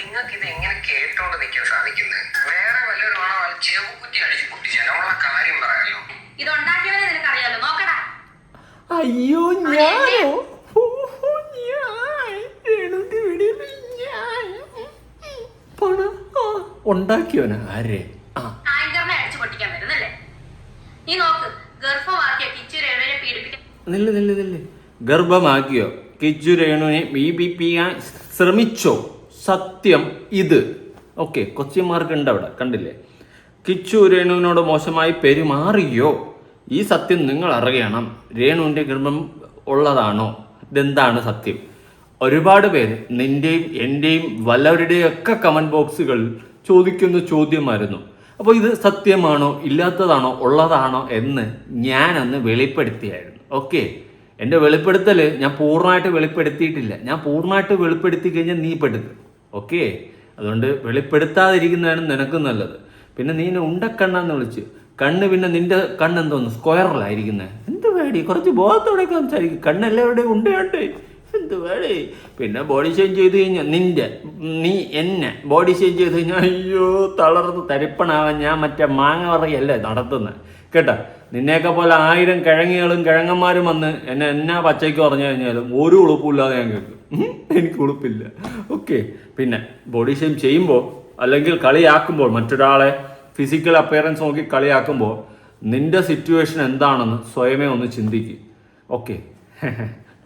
നിങ്ങൾക്ക് ഇത് എങ്ങനെ കേട്ടോണ്ട് നിൽക്കാൻ സാധിക്കുന്നത്? വേറെ വല്ലവരുമാണോ ചെവുകുറ്റി അടിച്ച് പൊട്ടിച്ചാൽ നമ്മളെ കാര്യം പറയാലോ. ഇതുണ്ടാക്കിയവരെ നിനക്കറിയാലോ, നോക്കടാ. അയ്യോ ഞാനോ? ഉണ്ടാക്കിയോനാ ആരെ? ആങ്കറിനെ അടിച്ചു പൊട്ടിക്കാൻ വരുന്നല്ലേ? നീ നോക്ക്, ഗർഭമാക്കിയ കിച്ചു രേണുവിനെ പീഡിപ്പിക്കാൻ. നില്ല്. ഗർഭമാക്കിയോ കിച്ചു രേണുവിനെ പീഡിപ്പിക്കാൻ ശ്രമിച്ചോ? സത്യം ഇത്. ഓക്കെ, ക്വസ്റ്റ്യൻ മാർക്ക് ഉണ്ട് അവിടെ, കണ്ടില്ലേ? കിച്ചു രേണുവിനോട് മോശമായി പെരുമാറിയോ? ഈ സത്യം നിങ്ങൾ അറിയണം. രേണുവിൻ്റെ ഗർഭം ഉള്ളതാണോ? ഇതെന്താണ് സത്യം? ഒരുപാട് പേര് നിൻ്റെയും എൻ്റെയും വല്ലവരുടെയും ഒക്കെ കമൻറ്റ് ബോക്സുകളിൽ ചോദിക്കുന്ന ചോദ്യമായിരുന്നു. അപ്പോൾ ഇത് സത്യമാണോ ഇല്ലാത്തതാണോ ഉള്ളതാണോ എന്ന് ഞാനൊന്ന് വെളിപ്പെടുത്തിയായിരുന്നു. ഓക്കെ, എൻ്റെ വെളിപ്പെടുത്തൽ ഞാൻ പൂർണ്ണമായിട്ട് വെളിപ്പെടുത്തിയിട്ടില്ല. ഞാൻ പൂർണ്ണമായിട്ട് വെളിപ്പെടുത്തി കഴിഞ്ഞാൽ നീ പെടുത്ത്. ഓക്കെ, അതുകൊണ്ട് വെളിപ്പെടുത്താതിരിക്കുന്നതാണ് നിനക്കും നല്ലത്. പിന്നെ നീ ഉണ്ടക്കണ്ണെന്ന് വിളിച്ച് കണ്ണ്, പിന്നെ നിന്റെ കണ്ണെന്തോന്ന് സ്ക്വയറിലായിരിക്കുന്നത്? എന്ത് വേടി, കുറച്ച് ബോധത്തോടെ സംസാരിക്കും. കണ്ണെല്ലാവരുടെയും ഉണ്ട് കണ്ടേ, എന്ത് വേടി. പിന്നെ ബോഡി ഷെയിം ചെയ്ത് കഴിഞ്ഞാൽ നീ എന്നെ ബോഡി ഷെയിം ചെയ്ത് കഴിഞ്ഞാൽ അയ്യോ തളർന്ന് തരിപ്പണാവാൻ ഞാൻ മറ്റേ മാങ്ങ പറയല്ലേ നടത്തുന്നത് കേട്ടാ. നിന്നെയൊക്കെ പോലെ 1000 കിഴങ്ങികളും കിഴങ്ങന്മാരും വന്ന് എന്നാ പച്ചയ്ക്ക് പറഞ്ഞു കഴിഞ്ഞാലും ഒരു ഉളുപ്പില്ലാതെ ഞാൻ കേൾക്കും. എനിക്ക് ഉളുപ്പില്ല. ഓക്കെ, പിന്നെ ബോഡി ഷെയിം ചെയ്യുമ്പോൾ അല്ലെങ്കിൽ കളിയാക്കുമ്പോൾ, മറ്റൊരാളെ ഫിസിക്കൽ അപ്പിയറൻസ് നോക്കി കളിയാക്കുമ്പോൾ നിന്റെ സിറ്റുവേഷൻ എന്താണെന്ന് സ്വയമേ ഒന്ന് ചിന്തിക്കുക. ഓക്കെ,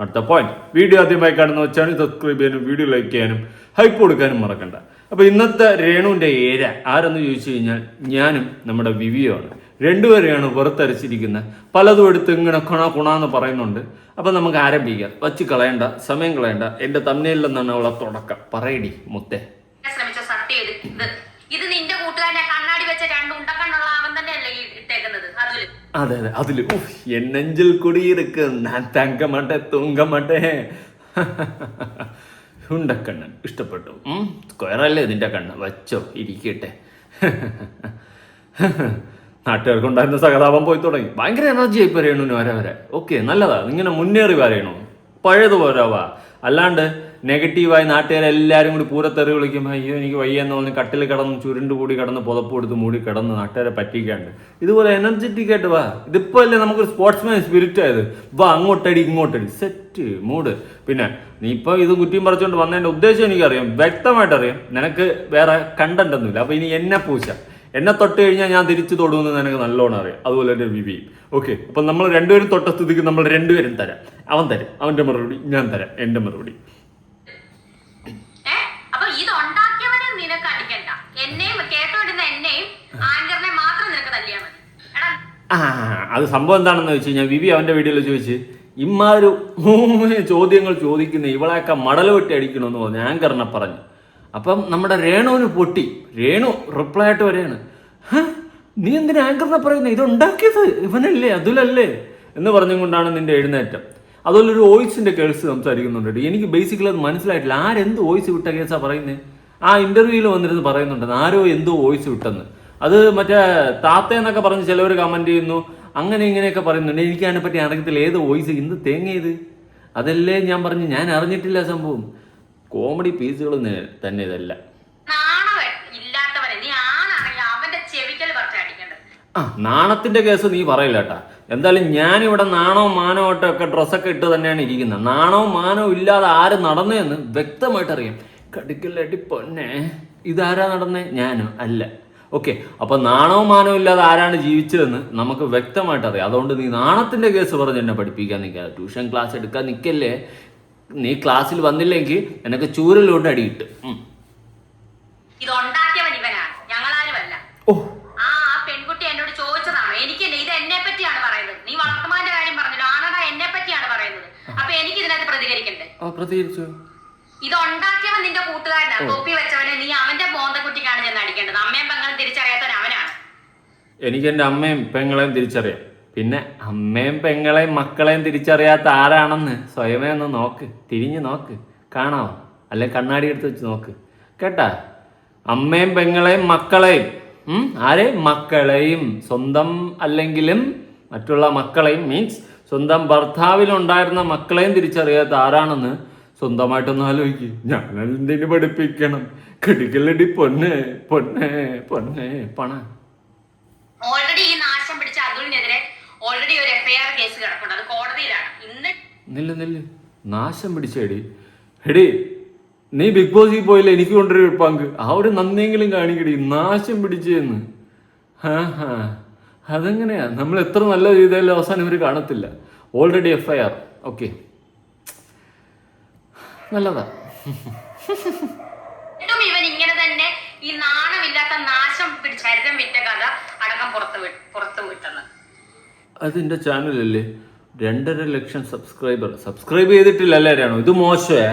അടുത്ത പോയിന്റ്. വീഡിയോ ആദ്യമായി കാണുന്ന വെച്ചാൽ സബ്സ്ക്രൈബ് ചെയ്യാനും വീഡിയോ ലൈക്ക് ചെയ്യാനും ഹൈപ്പ് കൊടുക്കാനും മറക്കണ്ട. അപ്പോൾ ഇന്നത്തെ രേണുവിൻ്റെ ഏര ആരെന്ന് ചോദിച്ചു കഴിഞ്ഞാൽ ഞാനും നമ്മുടെ വിവിയോ ആണ്. രണ്ടുപേരെയാണ് വെറുത്തരച്ചിരിക്കുന്നത്. പലതും എടുത്ത് ഇങ്ങനെ കുണാന്ന് പറയുന്നുണ്ട്. അപ്പം നമുക്ക് ആരംഭിക്കാം. വച്ച് കളയണ്ട, സമയം കളയണ്ട. എൻ്റെ തമ്മിലിൽ നിന്നാണ് അവളെ തുടക്കം. പറയടി മുത്തേ. ഇത് നിന്റെ കൂട്ടുകാരനെ കണ്ണാടി വെച്ച 2 ഉണ്ടക്കണ്ണുള്ള അവൻ തന്നെയല്ലേ ഇട്ടേക്കുന്നത്? അതെ അതില് എൻ നെഞ്ചിൽ കുടിയിരിക്ക് ഞാൻ തങ്കമട്ടെ തൂങ്കമട്ടെ. ഉണ്ടക്കണ്ണൻ ഇഷ്ടപ്പെട്ടു. സ്ക്വയറല്ലേ ഇതിന്റെ കണ്ണ്, വച്ചോ ഇരിക്കട്ടെ. നാട്ടുകാർക്കുണ്ടായിരുന്ന സഹതാപം പോയി തുടങ്ങി. ഭയങ്കര എനർജി ആയി പറയണു വരെ. ഓക്കെ, നല്ലതാ, ഇങ്ങനെ മുന്നേറി വരയണു, പഴയതുപോലെ വാ. അല്ലാണ്ട് നെഗറ്റീവായി നാട്ടുകാരെല്ലാവരും കൂടി പൂരത്തെറി വിളിക്കും. അയ്യോ എനിക്ക് വയ്യെന്ന് പറഞ്ഞ് കട്ടിൽ കിടന്ന് ചുരുണ്ട് കൂടി കിടന്ന് പുതപ്പ് കൊടുത്ത് മൂടി കിടന്ന് നാട്ടുകാരെ പറ്റിക്കാണ്ട് ഇതുപോലെ എനർജറ്റിക് ആയിട്ട് വാ. ഇതിപ്പോൾ അല്ലേ നമുക്കൊരു സ്പോർട്സ്മാൻ സ്പിരിറ്റ് ആയത്. വാ, അങ്ങോട്ടടി ഇങ്ങോട്ടടി, സെറ്റ് മൂഡ്. പിന്നെ നീ ഇപ്പോൾ ഇത് കുറ്റിയും പറിച്ചുകൊണ്ട് വന്നതിൻ്റെ ഉദ്ദേശം എനിക്കറിയാം, വ്യക്തമായിട്ടറിയാം. നിനക്ക് വേറെ കണ്ടന്റ് ഒന്നുമില്ല. അപ്പോൾ ഇനി എന്നെ പൂച്ച, എന്നെ തൊട്ട് കഴിഞ്ഞാൽ ഞാൻ തിരിച്ചു തൊടുമെന്ന് നിനക്ക് നല്ലോണം അറിയാം. അതുപോലെ എൻ്റെ വിവിയും. ഓക്കെ, അപ്പം നമ്മൾ രണ്ടുപേരും തൊട്ട സ്ഥിതിക്ക് നമ്മൾ രണ്ടുപേരും തരാം. അവൻ തരും അവൻ്റെ മറുപടി, ഞാൻ തരാം എൻ്റെ മറുപടി. അത് സംഭവം എന്താണെന്ന് വെച്ച് കഴിഞ്ഞാൽ വിവി അവൻ്റെ വീഡിയോയിൽ ചോദിച്ച് ഇമ്മാരു ചോദ്യങ്ങൾ ചോദിക്കുന്ന ഇവളെയൊക്കെ മടൽ വെട്ടി അടിക്കണമെന്ന് പറഞ്ഞു ആങ്കറിനെ പറഞ്ഞു. അപ്പം നമ്മുടെ രേണുവിന് പൊട്ടി. രേണു റിപ്ലൈ ആയിട്ട് വരെയാണ്, നീ എന്തിനാ ആങ്കറിനെ പറയുന്നത്? ഇതുണ്ടാക്കിയത് ഇവനല്ലേ അതുലല്ലേ എന്ന് പറഞ്ഞുകൊണ്ടാണ് നിന്റെ എഴുന്നേറ്റം. അതുപോലെ ഒരു വോയിസിന്റെ കേസ് സംസാരിക്കുന്നുണ്ട്. എനിക്ക് ബേസിക്കലി അത് മനസ്സിലായിട്ടില്ല. ആരെന്ത് വോയിസ് വിട്ട കേസാ പറയുന്നത്? ആ ഇന്റർവ്യൂവിൽ വന്നിരുന്ന് പറയുന്നുണ്ട് ആരോ എന്തോ വോയിസ് വിട്ടെന്ന്. അത് മറ്റേ താത്തയെന്നൊക്കെ പറഞ്ഞ് ചിലവർ കമന്റ് ചെയ്യുന്നു, അങ്ങനെ ഇങ്ങനെയൊക്കെ പറയുന്നുണ്ട്. എനിക്ക് അതിനെപ്പറ്റി അറിയത്തില്ല ഏത് വോയിസ് ഇന്ന് തേങ്ങയത്. അതല്ലേ ഞാൻ പറഞ്ഞു, ഞാൻ അറിഞ്ഞിട്ടില്ല സംഭവം. കോമഡി പീസുകൾ തന്നെ ഇതല്ല. നാണത്തിന്റെ കേസ് നീ പറയില്ല കേട്ടാ. എന്തായാലും ഞാനിവിടെ നാണവും മാനവും ഒക്കെ ഡ്രസ്സൊക്കെ ഇട്ട് തന്നെയാണ് ഇരിക്കുന്നത്. നാണവും മാനവും ഇല്ലാതെ ആര് നടന്നതെന്ന് വ്യക്തമായിട്ട് അറിയാം. കടിക്കല്ലടി പൊന്നെ, ഇതാരാ നടന്നേ? ഞാനോ? അല്ല. ഓക്കെ, അപ്പൊ നാണവും മാനവും ഇല്ലാതെ ആരാണ് ജീവിച്ചതെന്ന് നമുക്ക് വ്യക്തമായിട്ട് അറിയാം. അതുകൊണ്ട് നീ നാണത്തിന്റെ കേസ് പറഞ്ഞ് എന്നെ പഠിപ്പിക്കാൻ നിൽക്കാതെ, ട്യൂഷൻ ക്ലാസ് എടുക്കാൻ നിൽക്കല്ലേ. നീ ക്ലാസ്സിൽ വന്നില്ലെങ്കിൽ എനിക്ക് ചൂരലോട്ട് അടിയിട്ട്. പ്രതികരിച്ചു. ഇതുണ്ടാക്കിയവൻ നിന്റെ കൂട്ടുകാരനാ, തൊപ്പി വെച്ചവനെ. നീ അവന്റെ മോന്തക്കുട്ടിക്കാണ് ചെന്ന് അടിക്കേണ്ടത്. അമ്മയും പെങ്ങളും തിരിച്ചറിയാത്തവൻ അവനാണ്. എനിക്ക് എൻ്റെ അമ്മയും പെങ്ങളെയും തിരിച്ചറിയാം. പിന്നെ അമ്മയും പെങ്ങളെയും മക്കളെയും തിരിച്ചറിയാത്ത ആരാണെന്ന് സ്വയമേ ഒന്ന് നോക്ക്, തിരിഞ്ഞു നോക്ക്, കാണാവോ? അല്ലെ കണ്ണാടി എടുത്ത് വെച്ച് നോക്ക് കേട്ടാ. അമ്മയും പെങ്ങളെയും മക്കളെയും, ആരെയും? മക്കളെയും. സ്വന്തം അല്ലെങ്കിലും മറ്റുള്ള മക്കളെയും, മീൻസ് സ്വന്തം ഭർത്താവിലുണ്ടായിരുന്ന മക്കളെയും തിരിച്ചറിയാത്ത ആരാണെന്ന് സ്വന്തമായിട്ടൊന്ന് ആലോചിക്ക്. ഞാൻ എന്തിനു പഠിപ്പിക്കണം? കടിക്കലടി പൊന്നെ പൊന്നെ പൊന്നെ പണ. ഓൾറെഡി ഈ നാശം പിടിച്ച അതുലിനെതിരെ ഓൾറെഡി ഒരു FIR കേസ് കിടപ്പുണ്ട്. അത് കോടതിയിലാണ്. നില്ല് നാശം പിടിച്ചേടി. എടി നീ ബിഗ് ബോസിൽ പോയില്ല, എനിക്ക് കൊണ്ടൊരു പങ്ക്. ആ ഒരു നന്ദിയെങ്കിലും കാണിക്കടി. നാശം പിടിച്ചെന്ന്. അതെങ്ങനെയാ? നമ്മൾ എത്ര നല്ല ചെയ്താലും അവസാനം ഇവർ കാണത്തില്ല. Already FIR. ഓക്കെ, നല്ലതാ. ഇവൻ ഇങ്ങനെ തന്നെ ഈ നാണമില്ലാത്ത നാശം പിടിച്ചരിതം വിറ്റ കഥ അടക്കം പുറത്തു വിട്ടെന്ന്. അതിൻ്റെ ചാനലല്ലേ? 2.5 ലക്ഷം സബ്സ്ക്രൈബ് ചെയ്തിട്ടില്ല അല്ലേ രേണു? ഇത് മോശമേ.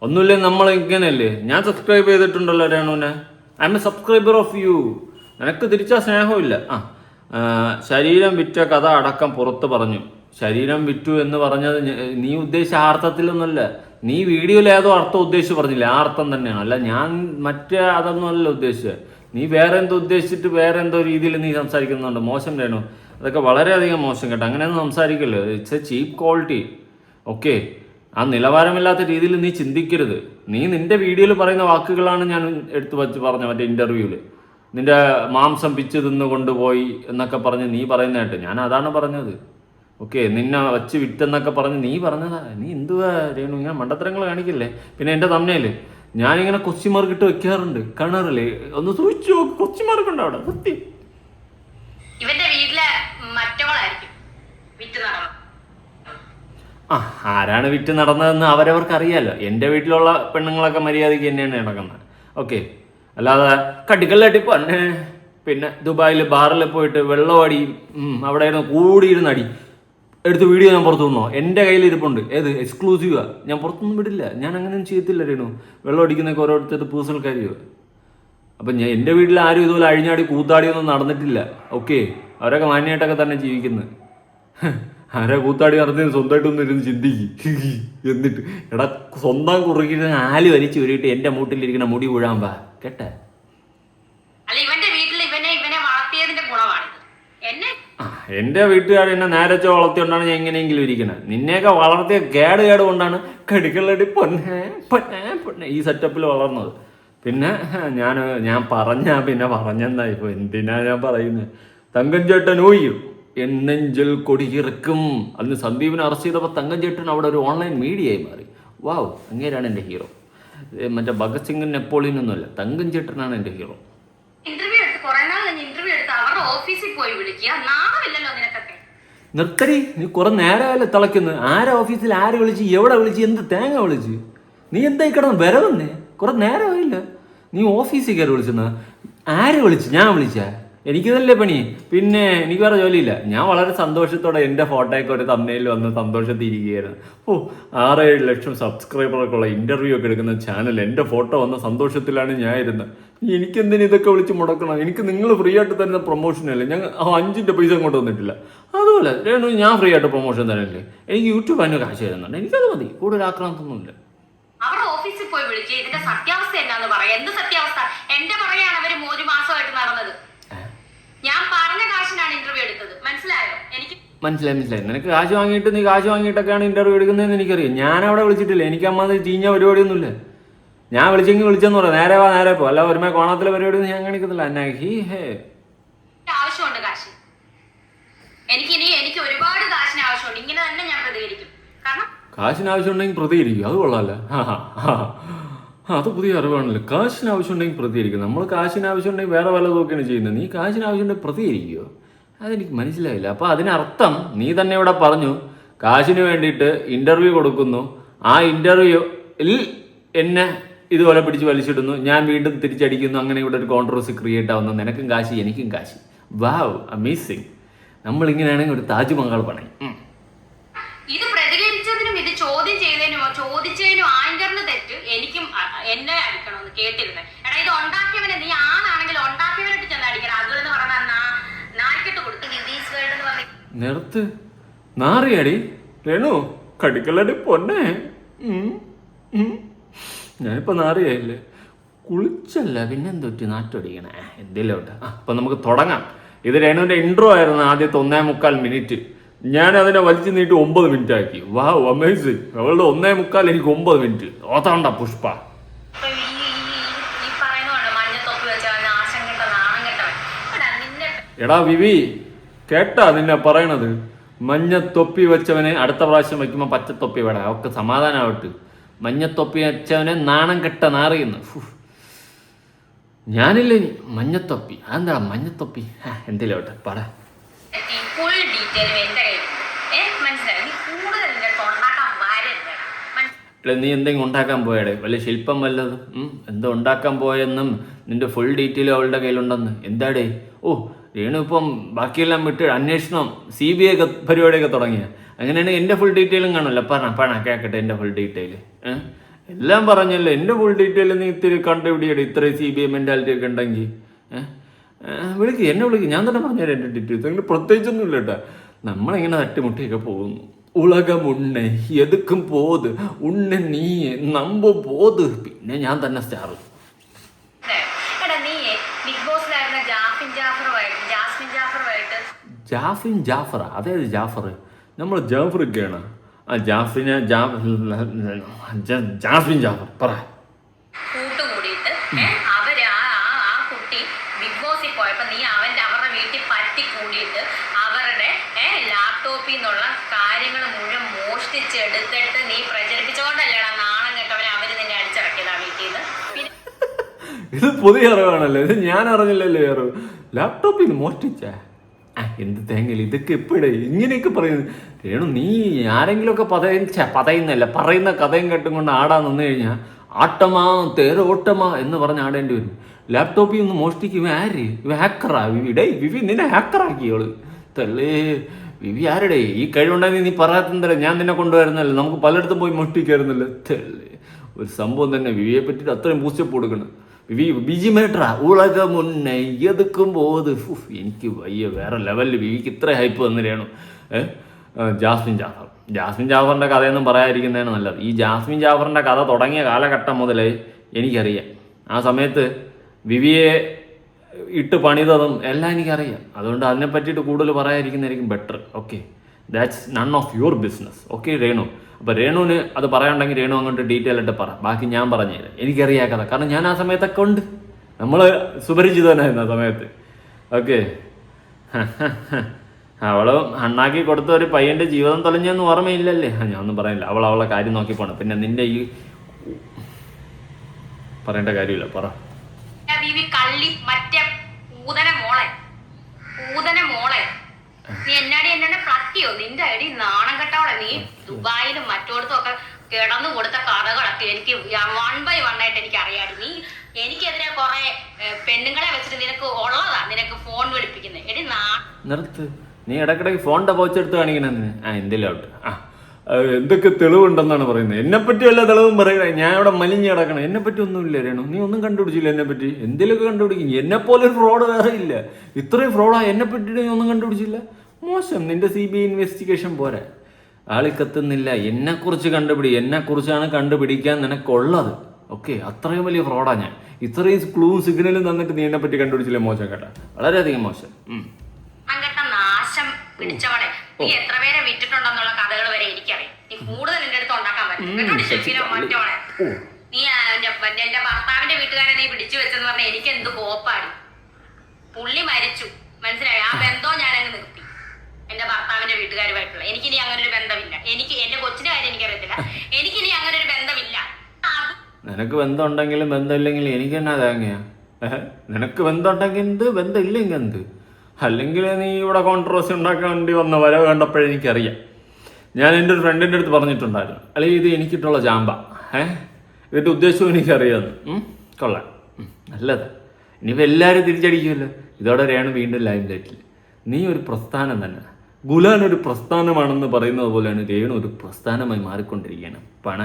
ഒന്നുമില്ലേ, നമ്മൾ ഇങ്ങനെയല്ലേ? ഞാൻ സബ്സ്ക്രൈബ് ചെയ്തിട്ടുണ്ടല്ലോ രേണുവിനെ. I am a subscriber of you. നിനക്ക് തിരിച്ചാ സ്നേഹമില്ല. ശരീരം വിറ്റ കഥ അടക്കം പുറത്ത് പറഞ്ഞു. ശരീരം വിറ്റു എന്ന് പറഞ്ഞത് നീ ഉദ്ദേശിച്ച അർത്ഥത്തിലൊന്നുമല്ല. നീ വീഡിയോയിൽ ഏതോ അർത്ഥം ഉദ്ദേശിച്ച് പറഞ്ഞില്ല, ആ അർത്ഥം തന്നെയാണ്. അല്ല, ഞാൻ മറ്റേ അതൊന്നുമല്ല ഉദ്ദേശിച്ചത്. നീ വേറെ എന്തോ ഉദ്ദേശിച്ചിട്ട് വേറെ എന്തോ രീതിയിൽ നീ സംസാരിക്കുന്നുണ്ട്. മോശം രേണു, അതൊക്കെ വളരെയധികം മോശം കേട്ടോ. അങ്ങനെയൊന്നും സംസാരിക്കല്ലോ. It's a cheap quality. Okay, ആ നിലവാരമില്ലാത്ത രീതിയിൽ നീ ചിന്തിക്കരുത്. നീ നിന്റെ വീഡിയോയിൽ പറയുന്ന വാക്കുകളാണ് ഞാൻ എടുത്തു വച്ച് പറഞ്ഞ മറ്റേ ഇൻ്റർവ്യൂവിൽ. നിന്റെ മാംസം പിച്ച് തിന്ന് കൊണ്ടുപോയി എന്നൊക്കെ പറഞ്ഞ് നീ പറയുന്നതായിട്ട് ഞാൻ അതാണ് പറഞ്ഞത്. ഓക്കെ, നിന്നെ വച്ച് വിറ്റെന്നൊക്കെ പറഞ്ഞ് നീ പറഞ്ഞതാ. നീ എന്തുവാ രേണു ഇങ്ങനെ മണ്ടത്തരങ്ങൾ കാണിക്കില്ലേ? പിന്നെ എൻ്റെ തമ്മനയില് ഞാനിങ്ങനെ ക്വസ്റ്റ്യൻ മാർക്ക് ഇട്ട് വെക്കാറുണ്ട്, കാണാറില്ലേ? ഒന്ന് സൂക്ഷിച്ചു നോക്ക്, ക്വസ്റ്റ്യൻ മാർക്ക് ഉണ്ട് അവിടെ. സത്യം. ഇവന്റെ വീട്ടിലെ മറ്റവളായിരിക്കും വിറ്റ് നടന്നത്. ആരാണ് വിറ്റ് നടന്നതെന്ന് അവരവർക്ക് അറിയാലോ. എൻ്റെ വീട്ടിലുള്ള പെണ്ണുങ്ങളൊക്കെ മര്യാദയ്ക്ക് തന്നെയാണ് നടക്കുന്നത്. ഓക്കെ, അല്ലാതെ കടിക്കല്ലട്ടി പൊന്നെ. പിന്നെ ദുബായിൽ ബാറിൽ പോയിട്ട് വെള്ളമടി അവിടെ കൂടിയിരുന്ന് അടി എടുത്ത് വീഡിയോ ഞാൻ പുറത്തു വന്നോ? എൻ്റെ കയ്യിൽ ഇരിപ്പുണ്ട്. ഏത് എക്സ്ക്ലൂസീവാ. ഞാൻ പുറത്തൊന്നും വിടില്ല. ഞാൻ അങ്ങനെയൊന്നും ചെയ്യത്തില്ല രേണു. വെള്ളം അടിക്കുന്നൊക്കെ ഓരോരുത്തർ പേഴ്സണൽ കാര്യമോ. അപ്പം ഞാൻ എൻ്റെ വീട്ടിൽ ആരും ഇതുപോലെ അഴിഞ്ഞാടി കൂത്താടിയൊന്നും നടന്നിട്ടില്ല. ഓക്കെ, അവരൊക്കെ മാന്യമായിട്ടൊക്കെ തന്നെ ജീവിക്കുന്നത്. ആരാ കൂത്താടി നടത്തിന് സ്വന്തമായിട്ടൊന്നും ഇരുന്ന് ചിന്തിക്കും. എന്നിട്ട് എടാ സ്വന്തം കുറുക്കിട്ട് 4 വലിച്ചു വരിയിട്ട് എൻ്റെ മൂട്ടിലിരിക്കുന്ന മുടി വീഴാൻ പാ കേട്ടെ. ഇവന്റെ വീട്ടിൽ ഇവനെ വളർത്തിയതിന്റെ ഗുണമാണിത്. എൻ്റെ വീട്ടുകാർ എന്നെ നേരച്ച വളർത്തിയോണ്ടാണ് ഞാൻ എങ്ങനെയെങ്കിലും ഇരിക്കണത്. നിന്നെയൊക്കെ വളർത്തിയ കേട് കൊണ്ടാണ് കടിക്കലടി പൊന്നെ പൊന്നെ പൊന്നെ ഈ സെറ്റപ്പിൽ വളർന്നത്. പിന്നെ ഞാൻ പിന്നെ പറഞ്ഞെന്നാ ഇപ്പൊ എന്തിനാ ഞാൻ പറയുന്നത്? തങ്കം ചേട്ടൻ ഓയ്യോ എന്നെഞ്ചിൽ കൊടിയിറക്കും. അന്ന് സന്ദീപിനെ അറസ്റ്റ് ചെയ്തപ്പോൾ തങ്കം ചേട്ടൻ അവിടെ ഒരു ഓൺലൈൻ മീഡിയയായി മാറി. വാവ്, അങ്ങേരാണ് എൻ്റെ ഹീറോ. മറ്റേ ഭഗത് സിംഗ് നെപ്പോളിയൻ ഒന്നുമല്ല, തങ്കം ചേട്ടനാണ് എൻ്റെ ഹീറോ. നിർത്തടി, നീ കുറെ നേരമല്ലേ തിളയ്ക്കുന്നു. ആരെ ഓഫീസിൽ ആരെ വിളിച്ച്, എവിടെ വിളിച്ച്, എന്ത് തേങ്ങ വിളിച്ച്? നീ എന്തായി കിടന്ന് വരവന്നേ? കുറെ നേരമായില്ല. നീ ഓഫീസിൽ കയറി വിളിച്ചെന്നാ? ആരെ വിളിച്ച്? ഞാൻ വിളിച്ചാ? എനിക്കിതല്ലേ പണി. പിന്നെ എനിക്ക് വേറെ ജോലിയില്ല. ഞാൻ വളരെ സന്തോഷത്തോടെ എൻ്റെ ഫോട്ടോയൊക്കെ ഒരു തമ്മയിൽ വന്ന് സന്തോഷത്തിൽ ഇരിക്കുകയായിരുന്നു. 6-7 ലക്ഷം സബ്സ്ക്രൈബറൊക്കെ ഉള്ള ഇൻ്റർവ്യൂ ഒക്കെ എടുക്കുന്ന ചാനൽ, എൻ്റെ ഫോട്ടോ വന്ന സന്തോഷത്തിലാണ് ഞാൻ ഇരുന്നത്. എനിക്കെന്തിനും ഇതൊക്കെ വിളിച്ച് മുടക്കണം? എനിക്ക് നിങ്ങൾ ഫ്രീ ആയിട്ട് തരുന്ന പ്രൊമോഷനല്ലേ? ഞാൻ 5 പൈസ അങ്ങോട്ട് വന്നിട്ടില്ല. അതുപോലെ രേണു ഞാൻ ഫ്രീ ആയിട്ട് പ്രൊമോഷൻ തരല്ലേ? എനിക്ക് യൂട്യൂബ് അതിന് കാശ് തരുന്നുണ്ട്. എനിക്കത് മതി. കൂടുതൽ ആക്രാന്തമൊന്നുമില്ല. അവരുടെ ഓഫീസിൽ പോയി വിളിച്ച് ഇതിന്റെ സത്യാവസ്ഥ എന്നാന്ന് പറയാം. എന്ത് സത്യാവസ്ഥ? എന്റെ പറയാണ് അവര് 1 മാസമായിട്ട് നടന്നത്. ഞാൻ പറഞ്ഞ കാശിനാണ് ഇന്റർവ്യൂ എടുത്തത്. മനസ്സിലായോ? എനിക്ക് മനസ്സിലായി. നിനക്ക് കാശ് വാങ്ങിയിട്ട് നീ കാശ് വാങ്ങിയിട്ടൊക്കെയാണ് ഇന്റർവ്യൂ എടുക്കുന്നതെന്ന് എനിക്കറിയാം. ഞാൻ അവിടെ വിളിച്ചിട്ടില്ല. എനിക്ക് അമ്മ ചീഞ്ഞ പരിപാടിയൊന്നുമില്ല. ഞാൻ വിളിച്ചെങ്കിൽ വിളിച്ചെന്ന് പറയാം. നേരെ പോ. അല്ല ഒരുമ കോണത്തിലെ പരിപാടി ഞാൻ കാണിക്കത്തില്ല. ആവശ്യമുണ്ട് കാശ്. എനിക്ക് ഒരുപാട് കാശിന് ആവശ്യമുണ്ട്. ഇങ്ങനെ തന്നെ ഞാൻ പ്രതികരിക്കും. കാരണം കാശിന് ആവശ്യമുണ്ടെങ്കിൽ പ്രതികരിക്കും. അത് കൊള്ളാമല്ല. അത് പുതിയ അറിവാണല്ലോ. കാശിന് ആവശ്യമുണ്ടെങ്കിൽ പ്രതികരിക്കും. നമ്മൾ കാശിന് ആവശ്യമുണ്ടെങ്കിൽ വേറെ വല്ലതൊക്കെയാണ് ചെയ്യുന്നത്. നീ കാശിന് ആവശ്യമുണ്ടെങ്കിൽ പ്രതികരിക്കുമോ? അതെനിക്ക് മനസ്സിലായില്ല. അപ്പോൾ അതിനർത്ഥം നീ തന്നെ ഇവിടെ പറഞ്ഞു കാശിന് വേണ്ടിയിട്ട് ഇൻ്റർവ്യൂ കൊടുക്കുന്നു. ആ ഇൻ്റർവ്യൂവിൽ എന്നെ ഇതുപോലെ പിടിച്ച് വലിച്ചിടുന്നു. ഞാൻ വീണ്ടും തിരിച്ചടിക്കുന്നു. അങ്ങനെ ഇവിടെ ഒരു കോൺട്രവേഴ്സി ക്രിയേറ്റ് ആവുന്നു. നിനക്കും കാശി, എനിക്കും കാശി. വാവ്, അമേസിങ്. നമ്മളിങ്ങനെയാണെങ്കിൽ ഒരു താജ്മഹൽ പണി. ഇത് പ്രതികരിച്ചതിനും ഇത് ചോദിച്ചതിനും ആങ്കറിന് തെറ്റ്. എനിക്കും എന്നെ അടിക്കണമെന്ന് കേട്ടിരുന്നത്. എടാ, ഇത് ഉണ്ടാക്കിയവനെ, നീ ആണാണെങ്കിൽ ഉണ്ടാക്കിയവനായിട്ട് ചെന്ന് അടിക്കണം. അതുകൊണ്ട് പറഞ്ഞ നാരിക്കെട്ട് കൊടുത്തു. നിതീഷ് വേൾഡ് എന്ന് പറഞ്ഞു നിർത്ത്. നാറിയാടി രേണു, കടിക്കലടി പൊന്നെ. ഞാനിപ്പോ നാറിയായില്ലേ? കുളിച്ചല്ല പിന്നെന്തൊറ്റി നാറ്റടിക്കണേ എന്തെങ്കിലും. അപ്പൊ നമുക്ക് തുടങ്ങാം. ഇത് രേണുവിന്റെ ഇൻട്രോ ആയിരുന്നു. ആദ്യത്തെ 1.25 മിനിറ്റ്. ഞാൻ അതിനെ വലിച്ചു നീട്ടി 9 മിനിറ്റ് ആക്കി. വാ, അമേസിങ്. അവളുടെ 1:45 എനിക്ക് 9 മിനിറ്റ്. ഓതാണ്ട പുഷ്പ. അപ്പൊ ഈ പറയുന്നതാണ് മഞ്ഞത്തൊപ്പി വെച്ചാൽ നാശം കെട്ട നാണം കെട്ടവൻ. എടാ നിന്നെ എടാ വിവി, കേട്ടാ നിന്നെ പറയണത്? മഞ്ഞത്തൊപ്പി വെച്ചവനെ അടുത്ത പ്രാവശ്യം വെക്കുമ്പോൾ പച്ചത്തൊപ്പി വേടാ. ഒക്കെ സമാധാനമാവട്ട്. മഞ്ഞത്തൊപ്പി വെച്ചവനെ നാണം കെട്ട നാറിയുന്നു. ഞാനില്ലേ മഞ്ഞത്തൊപ്പി. അതെന്താ മഞ്ഞത്തൊപ്പി? എന്തേലും ആവട്ടെ, പറ. ഫുൾ ഡീറ്റെയിലും എന്റെ കയ്യിൽ മനസ്സിലായി. നീ കൂടുതൽ എന്റെ ഉണ്ടാക്കാൻ വരരുത്. നീ എന്തെങ്കിലും ഉണ്ടാക്കാൻ പോയാടെ? വല്ല ശില്പം വല്ലതും എന്തോ ഉണ്ടാക്കാൻ പോയെന്നും നിന്റെ ഫുൾ ഡീറ്റെയിൽ അവളുടെ കയ്യിലുണ്ടെന്ന്. എന്താടേ? ഓ, രേണു ഇപ്പം ബാക്കിയെല്ലാം വിട്ട് അന്വേഷണം CBI പരിപാടിയൊക്കെ തുടങ്ങിയ. അങ്ങനെയാണെങ്കിൽ എൻ്റെ ഫുൾ ഡീറ്റെയിലും കാണുമല്ലോ. പറഞ്ഞ കേൾക്കട്ടെ എൻ്റെ ഫുൾ ഡീറ്റെയിൽ. എല്ലാം പറഞ്ഞല്ലോ. എൻ്റെ ഫുൾ ഡീറ്റെയിൽ നീ ഇത്തിരി കണ്ടുപിടിയുടെ. ഇത്രയും CBI മെൻറ്റാലിറ്റി ഒക്കെ ഉണ്ടെങ്കിൽ വിളിക്ക്, എന്നെ വിളിക്ക്. ഞാൻ തന്നെ പറഞ്ഞുതരാം എൻ്റെ ഡീറ്റെയിൽസ്. അങ്ങനെ പ്രത്യേകിച്ചൊന്നും ഇല്ല കേട്ടോ. നമ്മളിങ്ങനെ തട്ടിമുട്ടിയൊക്കെ പോകുന്നു. ഉലകം ഉണ്ണെ എതുക്കും പോത് ഉണ്ണെ നീ നമ്പ് പോത്. പിന്നെ ഞാൻ തന്നെ സ്റ്റാർ. ജാഫിൻ ജാഫർ? അതേത് ജാഫർ? നമ്മൾ ജാഫറൊക്കെയാണ്. ആ ജാഫിനെ ജാഫിൻ ജാഫർ പറ. കൂട്ടുകൂടിയിട്ട് അവര് ആ കുട്ടി ബിഗ് ബോസിൽ പോയപ്പോ നീ അവരുടെ വീട്ടിൽ പറ്റി കൂടിയിട്ട് അവരുടെ ലാപ്ടോപ്പിൽ നിന്നുള്ള കാര്യങ്ങൾ മുഴുവൻ മോഷ്ടിച്ചെടുത്തിട്ട് നീ പ്രചരിപ്പിച്ചുകൊണ്ടല്ലേടാ നാണം കെട്ടവനെ അവര് നിന്നെ അടിച്ചിറക്കിയതാ വീട്ടിൽ നിന്ന്. ഇത് പുതിയ അറിവാണല്ലോ. ഇത് ഞാൻ അറിഞ്ഞില്ലല്ലോ. അറിവ് ലാപ്ടോപ്പിൽ നിന്ന് മോഷ്ടിച്ച എന്ത് തേങ്ങല് ഇതൊക്കെ എപ്പോഴേ ഇങ്ങനെയൊക്കെ പറയുന്നത്? രേണു, നീ ആരെങ്കിലുമൊക്കെ പറയുന്ന കഥയും കേട്ടും കൊണ്ട് ആടാൻ നിന്ന് കഴിഞ്ഞാൽ ആട്ടമാ തേരോട്ടമാ എന്ന് പറഞ്ഞ് ആടേണ്ടി വരും. ലാപ്ടോപ്പിൽ നിന്ന് മോഷ്ടിക്കും ആര്? ഇവ ഹാക്കറാ വിവി? ഡേ വിവി, നിന്നെ ഹാക്കറാക്കിയോള് തള്ളേ. വിവി ആരുടെ ഈ കഴിവുണ്ടായി? നീ പറയാത്തന്തല്ലേ? ഞാൻ നിന്നെ കൊണ്ടുവരുന്നല്ലേ? നമുക്ക് പലയിടത്തും പോയി മോഷ്ടിക്കായിരുന്നല്ലേ? തള്ളേ, ഒരു സംഭവം തന്നെ. വിവിയെ പറ്റിയിട്ട് അത്രയും ബൂസ്റ്റപ്പ് കൊടുക്കണം. വിവി ബിജിമേട്രാ ഉലകം മുന്നേ എതുക്കും പോത്. എനിക്ക് വയ്യ. വേറെ ലെവലിൽ വിവിക്ക് ഇത്ര ഹൈപ്പ് വന്നിട്ടാണ്. ജാസ്മിൻ ജാഫറിൻ്റെ കഥയൊന്നും പറയാതിരിക്കുന്നതാണ് നല്ലത്. ഈ ജാസ്മിൻ ജാഫറിൻ്റെ കഥ തുടങ്ങിയ കാലഘട്ടം മുതലേ എനിക്കറിയാം. ആ സമയത്ത് വിവിയെ ഇട്ട് പണിതതും എല്ലാം എനിക്കറിയാം. അതുകൊണ്ട് അതിനെ പറ്റിയിട്ട് കൂടുതൽ പറയാതിരിക്കുന്നതായിരിക്കും better. Okay, that's none of your business. Okay Renu. അപ്പോൾ രേണുവിന് അത് പറയാനുണ്ടെങ്കിൽ രേണു അങ്ങോട്ട് ഡീറ്റെയിൽ ആയിട്ട് പറ. ബാക്കി ഞാൻ പറഞ്ഞുതരാം. എനിക്കറിയാം കഥ. കാരണം ഞാൻ ആ സമയത്തൊക്കെ ഉണ്ട്. നമ്മൾ സുപരിചിതനായിരുന്നു ആ സമയത്ത്. ഓക്കെ. അവള് അണ്ണാക്കി കൊടുത്ത ഒരു പയ്യൻ്റെ ജീവിതം തൊലഞ്ഞൊന്നും ഓർമ്മയില്ലല്ലേ? ഞാനൊന്നും പറയുന്നില്ല. അവളെ കാര്യം നോക്കി പോണം. പിന്നെ നിന്റെ ഈ പറയേണ്ട കാര്യമില്ല, പറ. നീ എന്നോട് പ്ലട്ടിയോ? നിന്റെ ഐഡി നാണം കെട്ടവളെ. നീ ദുബായിലും മറ്റോടത്തും ഒക്കെ കിടന്നു കൊടുത്ത കഥകളൊക്കെ എനിക്ക് 1 by 1 ആയിട്ട് എനിക്ക് അറിയാടി. നീ എനിക്കെതിരെ കുറെ പെണ്ണുങ്ങളെ വെച്ചിട്ട് നിനക്ക് ഉള്ളതാ നിനക്ക് ഫോൺ വിളിപ്പിക്കുന്നത്. എടി നിർത്ത്. നീ ഇടക്കിടയ്ക്ക് ഫോണിന്റെ പോച്ചെടുത്ത് കാണിക്കണെന്ന്. എന്തെങ്കിലും ആവട്ടെ. എന്തൊക്കെ തെളിവുണ്ടെന്നാണ് പറയുന്നത്? എന്നെപ്പറ്റി വല്ല തെളിവും പറയണേ. ഞാൻ ഇവിടെ മലിഞ്ഞ് കിടക്കണം. എന്നെപ്പറ്റി ഒന്നുമില്ല രേണു. നീ ഒന്നും കണ്ടുപിടിച്ചില്ല എന്നെപ്പറ്റി. എന്തെങ്കിലുമൊക്കെ കണ്ടുപിടിക്കും. എന്നെപ്പോലെ ഒരു ഫ്രോഡ് വേറെ ഇല്ല. ഇത്രയും ഫ്രോഡാ എന്നെപ്പറ്റിയിട്ട് നീ ഒന്നും കണ്ടുപിടിച്ചില്ല. മോശം. നിന്റെ CBI ഇൻവെസ്റ്റിഗേഷൻ പോരാ. ആളിക്കത്തുന്നില്ല. എന്നെക്കുറിച്ച് കണ്ടുപിടി. എന്നെക്കുറിച്ചാണ് കണ്ടുപിടിക്കാൻ നിനക്കുള്ളത്. ഓക്കെ, അത്രയും വലിയ ഫ്രോഡാ ഞാൻ. ഇത്രയും ക്ലൂവും സിഗ്നലും തന്നിട്ട് നീ എന്നെപ്പറ്റി കണ്ടുപിടിച്ചില്ല. മോശം കേട്ടാ, വളരെയധികം മോശം. നാശം പിടിച്ചവളെ. നീ എത്ര പേരെ വിറ്റിട്ടുണ്ടെന്നുള്ള കഥകൾ വരെ എനിക്കറിയാം. നീ കൂടുതൽ എന്റെ അടുത്ത് ഉണ്ടാക്കാൻ പറ്റും. മറ്റോളെ നീ എന്റെ ഭർത്താവിന്റെ വീട്ടുകാരെ നീ പിടിച്ചു വെച്ചെന്ന് പറഞ്ഞാൽ എനിക്ക് എന്ത് കോപ്പാടി. പുള്ളി മരിച്ചു, മനസ്സിലായി? ആ ബന്ധവും ഞാനങ്ങ് നിർത്തി. എന്റെ ഭർത്താവിന്റെ വീട്ടുകാരുമായിട്ടുള്ള എനിക്കിനി അങ്ങനെ ഒരു ബന്ധമില്ല. എനിക്ക് എന്റെ കൊച്ചിന്റെ കാര്യം എനിക്കറിയത്തില്ല. എനിക്കിനി അങ്ങനെ ഒരു ബന്ധമില്ല. നിനക്ക് ബന്ധം ഉണ്ടെങ്കിലും ബന്ധമില്ലെങ്കിലും എനിക്ക് എന്നാ തേങ്ങയാ? നിനക്ക് ബന്ധം ഉണ്ടെങ്കിൽ എന്ത്, ബന്ധം ഇല്ലെങ്കിൽ എന്ത്? അല്ലെങ്കിൽ നീ ഇവിടെ കോൺട്രവേഴ്സി ഉണ്ടാക്കാൻ വേണ്ടി വന്ന വരവ് കണ്ടപ്പോഴേ എനിക്കറിയാം. ഞാൻ എൻ്റെ ഒരു ഫ്രണ്ടിൻ്റെ അടുത്ത് പറഞ്ഞിട്ടുണ്ടായിരുന്നു, അല്ലെങ്കിൽ ഇത് എനിക്കിട്ടുള്ള ചാമ്പ. ഇതിൻ്റെ ഉദ്ദേശവും എനിക്കറിയാമെന്ന്. കൊള്ളാം, നല്ലത്. ഇനിയിപ്പോൾ എല്ലാവരും തിരിച്ചടിക്കുമല്ലോ. ഇതോടെ രേണു വീണ്ടും ലൈം ലൈറ്റിൽ. നീ ഒരു പ്രസ്ഥാനം തന്നെ. ഗുലാൻ ഒരു പ്രസ്ഥാനമാണെന്ന് പറയുന്നത് പോലെയാണ് രേണു ഒരു പ്രസ്ഥാനമായി മാറിക്കൊണ്ടിരിക്കുകയാണ്. പണ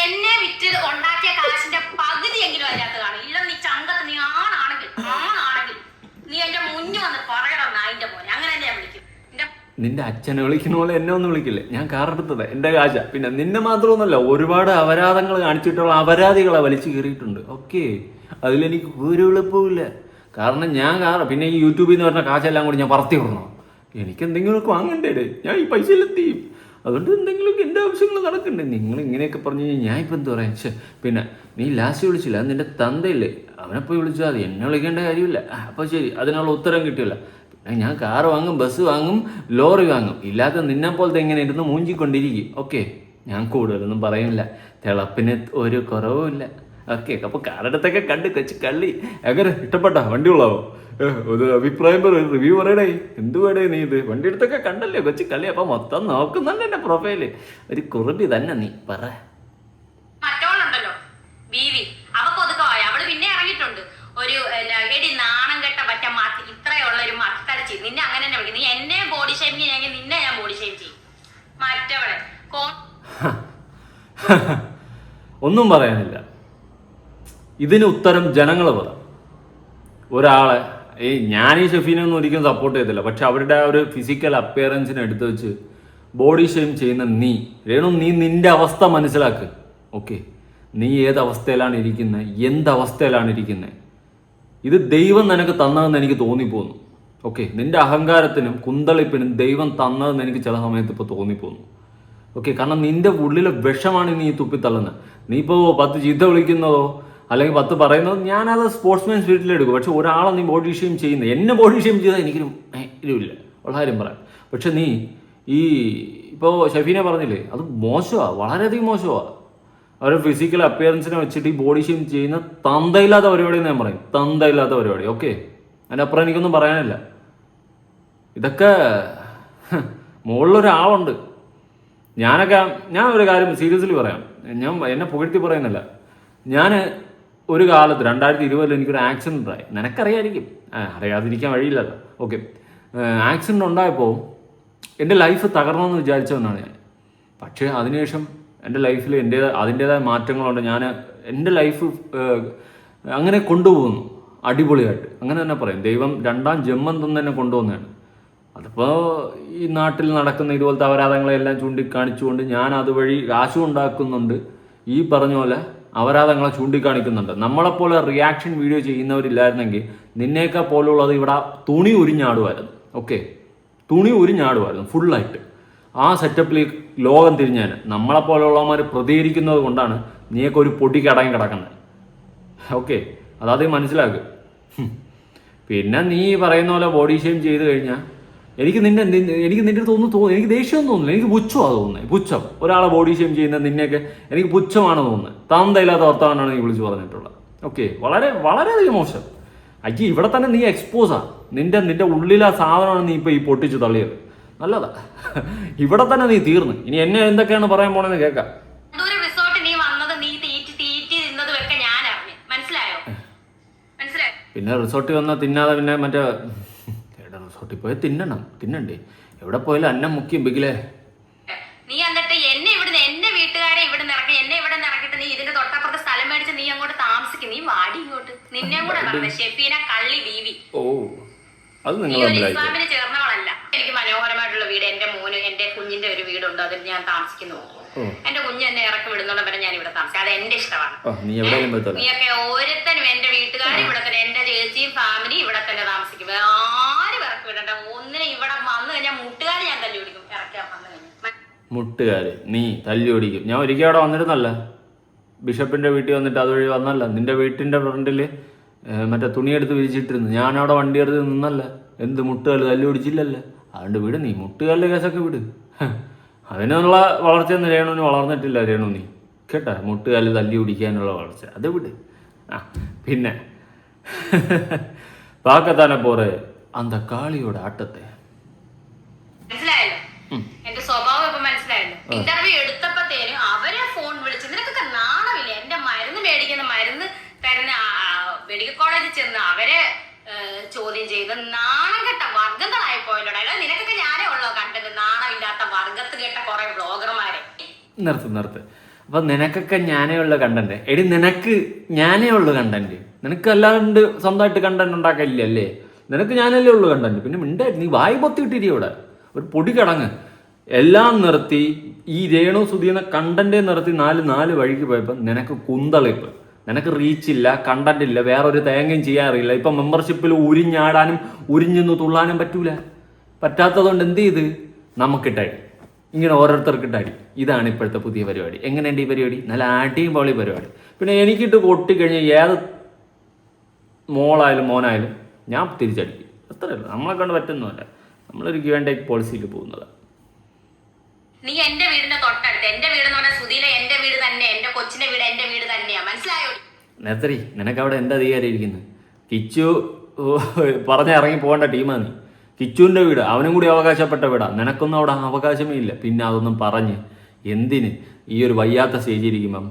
എന്നെ വിറ്റ് ഉണ്ടാക്കിയ കാശിന്റെ പകുതി എങ്കിലും അതിനകത്ത് കാണും. ഇല്ല നീ ചങ്കത്ത് നീ ആണാണെങ്കിൽ നീ എന്റെ മുന്നിൽ വന്ന് പറയണം നായിന്റെ മോനെ. അങ്ങനെ തന്നെ ഞാൻ വിളിക്കും. നിന്റെ അച്ഛനെ വിളിക്കുന്ന പോലെ എന്നെ ഒന്നും വിളിക്കില്ലേ. ഞാൻ കാറെടുത്തത് എൻ്റെ കാശ. പിന്നെ നിന്നെ മാത്രമൊന്നുമല്ല, ഒരുപാട് അപരാധങ്ങൾ കാണിച്ചിട്ടുള്ള അപരാധികളെ വലിച്ചു കയറിയിട്ടുണ്ട്. ഓക്കെ, അതിലെനിക്ക് ഒരു എളുപ്പമില്ല. കാരണം ഞാൻ പിന്നെ ഈ യൂട്യൂബിൽ നിന്ന് പറഞ്ഞ കാശെല്ലാം കൂടി ഞാൻ പറത്തി വിടണോ? എനിക്ക് എന്തെങ്കിലുമൊക്കെ വാങ്ങണ്ടേ? ഞാൻ ഈ പൈസയെല്ലാം തീയും. അതുകൊണ്ട് എന്തെങ്കിലുമൊക്കെ എൻ്റെ ആവശ്യങ്ങൾ നടക്കണ്ടേ? നിങ്ങൾ ഇങ്ങനെയൊക്കെ പറഞ്ഞു കഴിഞ്ഞാൽ ഞാൻ ഇപ്പം എന്താ പറയാ? പിന്നെ നീ ലാസ്റ്റ് വിളിച്ചില്ല, അത് നിൻ്റെ തന്തയില്ലേ, അവനെ പോയി വിളിച്ചാൽ മതി, എന്നെ വിളിക്കേണ്ട കാര്യമില്ല. അപ്പോൾ ശരി, അതിനുള്ള ഉത്തരം കിട്ടില്ല. പിന്നെ ഞാൻ കാറ് വാങ്ങും, ബസ് വാങ്ങും, ലോറി വാങ്ങും. ഇല്ലാത്ത നിന്നെ പോലത്തെ ഇങ്ങനെ ഇരുന്ന് മൂഞ്ചിക്കൊണ്ടിരിക്കും. ഓക്കെ, ഞാൻ കൂടുതലൊന്നും പറയുന്നില്ല, തിളപ്പിന് ഒരു കുറവുമില്ല. ഓക്കെ, അപ്പോൾ കാറെടുത്തൊക്കെ കണ്ട് കൊച്ചു കള്ളി എങ്ങനെ ഇഷ്ടപ്പെട്ടാ? വണ്ടി ഉള്ളാവോ? ഒരു അഭിപ്രായം പറയും, റിവ്യൂ പറയടേ. എന്ത് വേടേ നീ ഇത്? വണ്ടി എടുത്തൊക്കെ കണ്ടല്ലേ കൊച്ചു കള്ളി. അപ്പം മൊത്തം നോക്കുന്നുണ്ട് എൻ്റെ പ്രൊഫൈല്. ഒരു കുറുബി തന്നെ നീ പറ. മറ്റോളുണ്ടല്ലോ ബീവി, അവക്ക് ഒതുക്കമായ അവള് പിന്നെ ഇറങ്ങിയിട്ടുണ്ട്. ഒരു എടി നാണം കെട്ട പറ്റ ഇത്രയുള്ള ഒരു മത്തടിച്ച് നിന്നെ അങ്ങനെ തന്നെ വിളിക്കും. നീ എന്നെ ബോഡി ഷെയിം ചെയ്യാമെങ്കിൽ നിന്നെ ഞാൻ ബോഡി ഷെയിം ചെയ്യും. മറ്റവളെ ഒന്നും പറയാനില്ല. ഇതിന് ഉത്തരം ജനങ്ങൾ പറ. ഒരാളെ ഞാൻ ഈ ഷെഫീനൊന്നും ഒരിക്കലും സപ്പോർട്ട് ചെയ്തില്ല, പക്ഷെ അവരുടെ ആ ഒരു ഫിസിക്കൽ അപ്പിയറൻസിനെ എടുത്ത് വെച്ച് ബോഡി ഷെയിം ചെയ്യുന്ന നീ രേണു, നീ നിന്റെ അവസ്ഥ മനസ്സിലാക്ക്. ഓക്കെ, നീ ഏത് അവസ്ഥയിലാണ് ഇരിക്കുന്നത്, എന്തവസ്ഥയിലാണ് ഇരിക്കുന്നത്? ഇത് ദൈവം നിനക്ക് തന്നതെന്ന് എനിക്ക് തോന്നിപ്പോന്നു. ഓക്കെ, നിന്റെ അഹങ്കാരത്തിനും കുന്തളിപ്പിനും ദൈവം തന്നതെന്ന് എനിക്ക് ചില സമയത്ത് ഇപ്പോൾ തോന്നിപ്പോന്നു. ഓക്കെ, കാരണം നിന്റെ ഉള്ളിലെ വിഷമാണ് നീ തുപ്പിത്തള്ളുന്നത്. നീ ഇപ്പോൾ 10 ചീത്ത വിളിക്കുന്നതോ അല്ലെങ്കിൽ 10 പറയുന്നത് ഞാനത് സ്പോർട്സ്മാൻ സ്പിരിറ്റിലെടുക്കും. പക്ഷെ ഒരാളെ നീ ബോഡി ഷെയിം ചെയ്യുന്നത്, എന്നെ ബോഡി ഷെയിം ചെയ്താൽ എനിക്കൊരു ഇല്ല, ഉള്ള കാര്യം പറയാം. പക്ഷെ നീ ഈ ഇപ്പോൾ ഷെഫീനെ പറഞ്ഞില്ലേ, അത് മോശമാണ്, വളരെയധികം മോശമാണ്. അവരുടെ ഫിസിക്കൽ അപ്പിയറൻസിനെ വെച്ചിട്ട് ഈ ബോഡി ഷെയിം ചെയ്യുന്ന തന്തയില്ലാത്ത പരിപാടി എന്ന് ഞാൻ പറയും. തന്തയില്ലാത്ത പരിപാടി. ഓക്കെ, അതിൻ്റെ അപ്പുറം എനിക്കൊന്നും പറയാനില്ല. ഇതൊക്കെ മുകളിലൊരാളുണ്ട്. ഞാൻ ഒരു കാര്യം സീരിയസ്ലി പറയാം, ഞാൻ എന്നെ പുകഴ്ത്തി പറയുന്നില്ല. ഞാൻ ഒരു കാലത്ത് 2020 എനിക്കൊരു ആക്സിഡൻ്റ് ഉണ്ടായി. നിനക്കറിയായിരിക്കും, അറിയാതിരിക്കാൻ വഴിയില്ലല്ലോ. ഓക്കെ, ആക്സിഡൻ്റ് ഉണ്ടായപ്പോൾ എൻ്റെ ലൈഫ് തകർന്നെന്ന് വിചാരിച്ചവനാണ് ഞാൻ. പക്ഷേ അതിനുശേഷം എൻ്റെ ലൈഫിൽ അതിൻ്റേതായ മാറ്റങ്ങളുണ്ട്. ഞാൻ എൻ്റെ ലൈഫ് അങ്ങനെ കൊണ്ടുപോകുന്നു അടിപൊളിയായിട്ട്. അങ്ങനെ തന്നെ പറയും, ദൈവം 2ാം ജന്മം തന്നെ കൊണ്ടുപോകുന്നതാണ്. അതിപ്പോൾ ഈ നാട്ടിൽ നടക്കുന്ന ഇതുപോലത്തെ അപരാധങ്ങളെല്ലാം ചൂണ്ടിക്കാണിച്ചുകൊണ്ട് ഞാൻ അതുവഴി കാശും ഉണ്ടാക്കുന്നുണ്ട്. ഈ പറഞ്ഞ പോലെ അപരാധങ്ങളെ ചൂണ്ടിക്കാണിക്കുന്നുണ്ട്. നമ്മളെപ്പോലെ റിയാക്ഷൻ വീഡിയോ ചെയ്യുന്നവരില്ലായിരുന്നെങ്കിൽ നിന്നേക്കാൾ പോലുള്ളത് ഇവിടെ തുണി ഉരിഞ്ഞാടുമായിരുന്നു. ഓക്കെ, തുണി ഉരിഞ്ഞാടുമായിരുന്നു ഫുള്ളായിട്ട്. ആ സെറ്റപ്പിൽ ലോകം തിരിഞ്ഞാൽ നമ്മളെപ്പോലുള്ളവന്മാർ പ്രതികരിക്കുന്നത് കൊണ്ടാണ് നീയൊക്കെ ഒരു പൊടി കടയും കിടക്കുന്നത്. ഓക്കെ, അതാദ്യം മനസ്സിലാക്കുക. പിന്നെ നീ പറയുന്ന പോലെ ബോഡി ഷെയിം ചെയ്ത് കഴിഞ്ഞാൽ എനിക്ക് നിന്റെ അടുത്ത് ഒന്നും തോന്നുന്നു, എനിക്ക് ദേഷ്യമൊന്നും തോന്നുന്നില്ല, എനിക്ക് പുച്ഛമാണ് തോന്നുന്നത്. പുച്ഛം, ഒരാളെ ബോഡി ഷെയിം ചെയ്യുന്ന നിന്നെയൊക്കെ എനിക്ക് പുച്ഛമാണ് തോന്നുന്നത്. തന്തയില്ലാത്ത വർത്തമാനാണ് നീ വിളിച്ച് പറഞ്ഞിട്ടുള്ളത്. ഓക്കെ, വളരെയധികം മോശം. അയ്യ, ഇവിടെ തന്നെ നീ എക്സ്പോസാണ്. നിന്റെ ഉള്ളിലെ സാധനമാണ് നീ ഇപ്പോൾ ഈ പൊട്ടിച്ച് തള്ളിയത്. നല്ലതാ, ഇവിടെ തന്നെ നീ തീർന്ന്. ഇനി എന്നെ എന്തൊക്കെയാണ് പറയാൻ പോണെന്ന് കേൾക്കാം. പിന്നെ റിസോർട്ടിൽ വന്നാൽ തിന്നാതെ പിന്നെ മറ്റേ റിസോർട്ടിൽ പോയി തിന്നണ്ടേ? എവിടെ പോയാലും അന്നം മുഖ്യം ബിഗിലേ. നീ എന്നിട്ട് എന്റെ വീട്ടുകാരെ ഇവിടെ ഇറക്കി, എന്നെ ഇവിടെ ഇറക്കിട്ട് നീ ഇതിന്റെ തൊട്ടപ്പുറത്ത് സ്ഥലം മേടിച്ച് നീ അങ്ങോട്ട് താമസിക്കും. നീ വാടി ഇങ്ങോട്ട്. നിന്നെ കൂടെ പറഞ്ഞ ഷെഫീന കള്ളി ബീവി. ഓ, അത് നിങ്ങൾ ഇസ്ലാമിന് ചേർന്നവളല്ല. എനിക്ക് മനോഹരമായിട്ടുള്ള വീട്, എന്റെ മോന്, എന്റെ കുഞ്ഞിന്റെ ഒരു വീടുണ്ട്, അതിൽ ഞാൻ താമസിക്കുന്നു. എന്റെ കുഞ്ഞ് എന്നെ ഇറക്കി വിടുന്നവരെ ഞാൻ ഇവിടെ താമസിക്കും. അത് എന്റെ ഇഷ്ടമാണ്. നീയൊക്കെ ഓരോരുത്തരും എന്റെ വീട്ടുകാർ ഇവിടെ തന്നെ, എന്റെ ചേച്ചിയും ഫാമിലി ഇവിടെ തന്നെ താമസിക്കും. ആരും ഇറക്കി വിടണ്ട. ഒന്നിനും ഇവിടെ വന്നു കഴിഞ്ഞാൽ മുട്ടുകാർ ഞാൻ തല്ലി ഓടിക്കും. ഇറക്കാൻ വന്നു കഴിഞ്ഞാൽ മുട്ടുകാര് നീ തല്ലി ഓടിക്കും. ഞാൻ ഒരിക്കലും അവിടെ വന്നിരുന്നല്ല, ബിഷപ്പിന്റെ വീട്ടിൽ വന്നിട്ട് അതുവഴി വന്നല്ല. നിന്റെ വീട്ടിന്റെ ഫ്രണ്ടില് മറ്റേ തുണിയെടുത്ത് വിരിച്ചിട്ടിരുന്നു. ഞാനവിടെ വണ്ടി എടുത്ത് നിന്നല്ല. എന്ത് മുട്ടുകാല് തല്ലി ഓടിച്ചില്ലല്ലോ. അതുകൊണ്ട് വിട് നീ, മുട്ടുകാലിന്റെ കേസൊക്കെ വിട്. അതിനുള്ള വളർച്ചയൊന്നും രേണുവിന് വളർന്നിട്ടില്ല. രേണു നീ കേട്ടാ, മുട്ടുകാല് തല്ലി ഓടിക്കാനുള്ള വളർച്ച അത് വിട്. പിന്നെ പാക്കത്താനെ പോറെ അന്ത കാളിയോടെ ആട്ടത്തെ മനസ്സിലായല്ലോ. എന്റെ സ്വഭാവം ഇപ്പൊ മനസ്സിലായല്ലോ. ഇന്റർവ്യൂ എടുത്തപ്പോഴത്തേനും അവരെ ഫോൺ വിളിച്ച്, നിനക്കൊക്കെ നാണമില്ല? എന്റെ മരുന്ന് തരുന്ന മെഡിക്കൽ കോളേജിൽ ചെന്ന് അവരെ ചോദ്യം ചെയ്ത് നാണം കെട്ട വർഗങ്ങളായി പോയല്ലോടാ. അല്ല, നിനക്കൊക്കെ ഞാനേ ഉള്ളോ കണ്ടത്? നാണമില്ലാത്ത വർഗത്ത് കേട്ട കുറെ ബ്ലോഗർമാരെ. നിർത്ത്. അപ്പൊ നിനക്കൊക്കെ ഞാനേ ഉള്ള കണ്ടന്റ്. എടി, നിനക്ക് ഞാനേ ഉള്ളു കണ്ടന്റ്. നിനക്ക് അല്ലാണ്ട് സ്വന്തമായിട്ട് കണ്ടന്റ് ഉണ്ടാക്കില്ലേ? നിനക്ക് ഞാനല്ലേ ഉള്ളു കണ്ടന്റ്. പിന്നെ മിണ്ടായിട്ട് നീ വായി പൊത്തിയിട്ടിരി. ഇവിടെ ഒരു പൊടി കടങ്ങ് എല്ലാം നിർത്തി ഈ രേണു സുധീന കണ്ടന്റ് നിർത്തി നാല് വഴിക്ക് പോയപ്പോൾ നിനക്ക് കുന്തളിപ്പ്. നിനക്ക് റീച്ചില്ല, കണ്ടന്റ് ഇല്ല, വേറെ ഒരു തേങ്ങയും ചെയ്യാൻ അറിയില്ല. ഇപ്പം മെമ്പർഷിപ്പിൽ ഉരിഞ്ഞാടാനും ഉരിഞ്ഞെന്ന് തുള്ളാനും പറ്റൂല. പറ്റാത്തതുകൊണ്ട് എന്ത് ചെയ്ത് നമുക്കിട്ടടി, ഇങ്ങനെ ഓരോരുത്തർക്കിട്ടടി. ഇതാണ് ഇപ്പോഴത്തെ പുതിയ പരിപാടി. എങ്ങനെയുണ്ട് ഈ പരിപാടി? നല്ല അടിയും പൊളി പരിപാടി. പിന്നെ എനിക്കിട്ട് കൊട്ടിക്കഴിഞ്ഞാൽ ഏത് മോളായാലും മോനായാലും ഞാൻ തിരിച്ചടിക്കും. അത്രയല്ല, നമ്മളെ കൊണ്ട് പറ്റുന്നതല്ല. നമ്മളൊരു ഗിവ് ആൻഡ് ടേക്ക് പോളിസിയിൽ പോകുന്നതാണ്. നീ എന്റെ വീടിന്റെ തൊട്ടടുത്ത്, എന്റെ വീട് എന്ന് പറഞ്ഞാൽ സുധീലെ എന്റെ വീട് തന്നെ, എന്റെ കൊച്ചിന്റെ വീട് എന്റെ വീട് തന്നെയാ, മനസ്സിലായോ? നേത്രി, നിനക്ക് അവിടെ എന്താ അധികാരം ഇരിക്കുന്നത്? കിച്ചു പറഞ്ഞിറങ്ങി പോകേണ്ട ടീമാണ്. കിച്ചുവിൻ്റെ വീട് അവനും കൂടി അവകാശപ്പെട്ട വീടാ. നിനക്കൊന്നും അവിടെ അവകാശമേ ഇല്ല. പിന്നെ അതൊന്നും പറഞ്ഞ് എന്തിന് ഈ ഒരു വയ്യാത്ത സ്റ്റേജിൽ ഇരിക്കുമ്പം